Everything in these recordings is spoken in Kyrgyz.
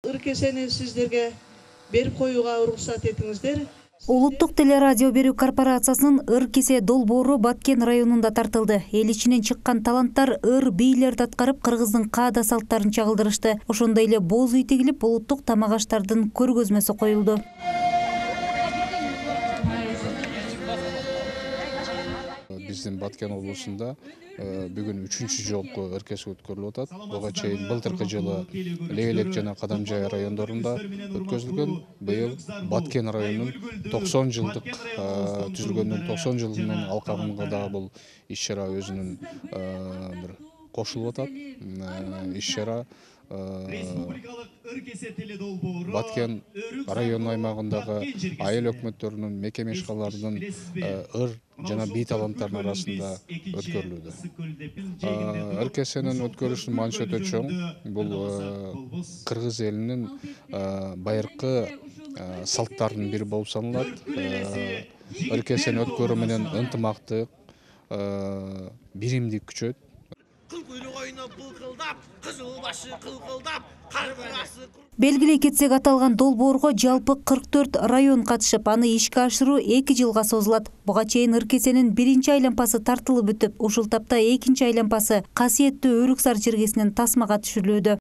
ыркесени сиздерге берип коюуга уруксат этиңиздер. Улуттук телерадио берүү корпорациясынын Ыр-Кесе долбоору Баткен районунда тартылды. Эл ичинен чыккан таланттар ыр бийлерди аткарып, кыргыздын каада салттарын чагылдырышты. Ошондой эле боз үй тигилип, улуттук тамак аштардын көргөзмөсү коюлду. Биздин Баткен облусунда бүгүн 3-чү жолку Ыр-Кесе өткөрүлүп атат. Буга чейин былтыркы жылы Лейлек жана Кадамжай райондорунда өткөзүлгөн. Быйыл Баткен районунун 90 жылдык түзүлгөндүн 90 жылынын алкагында дагы бул иш-чара өзүнүн бир кошулуп атат. Иш-чара Баткен район аймагындагы айыл өкмөттөрүнүн, мекеме ишканаларынын ыр жана бий таланттарынын арасында өткөрүлүүдө. Ыр-Кесенин өткөрүшүнүн мааниси өтө чоң. Бул кыргыз элинин байыркы салттарынын бири болуп саналат. Ыр-Кесени өткөрүү менен ынтымактык, биримдик күчөйт. Белгилей кетсек, аталган долбоорго жалпы 44 район катышып, аны ишке ашыруу 2 жылга созулат. Буга чейин Ыр-Кесенин 1-чи айланпасы тартылып бүтүп, ушул тапта 2-чи айланпасы касиеттүү Өрүксар жергесинен тасмага түшүрүлүүдө.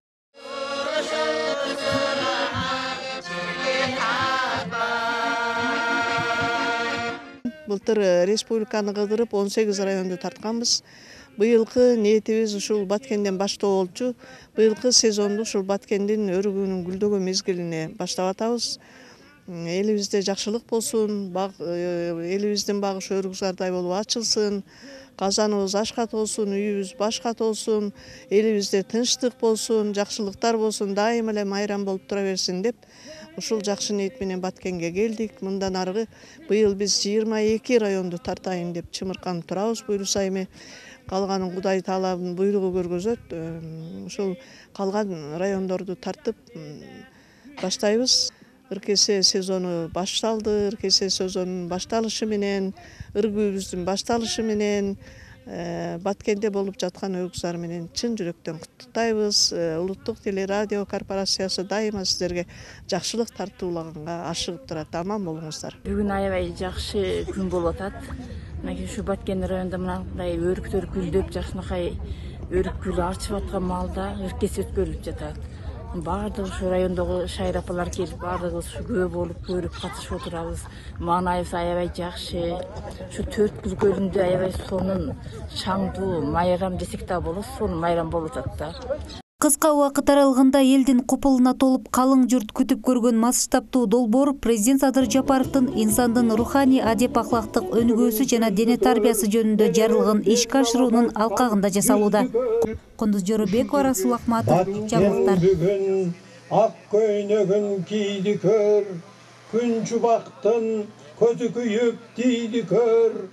Былтыр республиканы кыдырып 18 районду тартканбыз. Быйылкы ниетибиз ушул Баткенден баштоо болчу. Быйылкы сезонду ушул Баткендин өрүгүнүн гүлдөгөн мезгилине баштап атабыз. Элибизде жакшылык болсун, элибиздин багы ушу Өрүксардай болуп ачылсын, казаныбыз ашка толсун, үйүбүз башка толсун, элибизде тынчтык болсун, жакшылыктар болсун, дайыма эле майрам болуп тура берсин деп ушул жакшы ниет менен Баткенге келдик. Мындан аркы быйыл биз 22 районду тартайын деп чымырканып турабыз, буйруса эми. Калганын Кудай Тааланын буйругу көргөзөт. Ушул калган райондорду тартып баштайбыз. Ыр-Кесе сезону башталды. Ыр-Кесе сезонунун башталышы менен, ыр күйүбүздүн башталышы менен Баткенде болуп жаткан Өрүксар менен чын жүрөктөн куттуктайбыз. Улуттук телерадио корпорациясы дайыма сиздерге жакшылык тартуулаганга ашыгып турат. Аман болуңуздар. Бүгүн аябай жакшы күн болуп атат. Ушу Баткен районунда мындай өрүктөр гүлдөп, жакшынакай өрүк гүлү ачып аткан маалда Ыр-Кесе өткөрүлүп жатат. Баардык ушу райондогу шайыр апалар келип, баардыгыбыз күбө болуп көрүп катышып отурабыз. Маанайыбыз аябай жакшы. Ушу 4 кыз көлүндө аябай сонун шаңдуу майрам десек да болот, сонун майрам болуп атат да. Кыска убакыт аралыгында элдин купулуна толуп калың журт күтүп көргөн масштабтуу долбоор президент Садыр Жапаровдун инсандын руханий адеп ахлактык өнүгүүсү жана дене тарбиясы жөнүндө жарылган ишке ашыруунун алкагында жасалууда. Кундуз Жоробекова, Расул Ахматов, жаңылыктар. Ак көйнөгүн кийди көр, күн чубактын көзү күйүп тийди көр.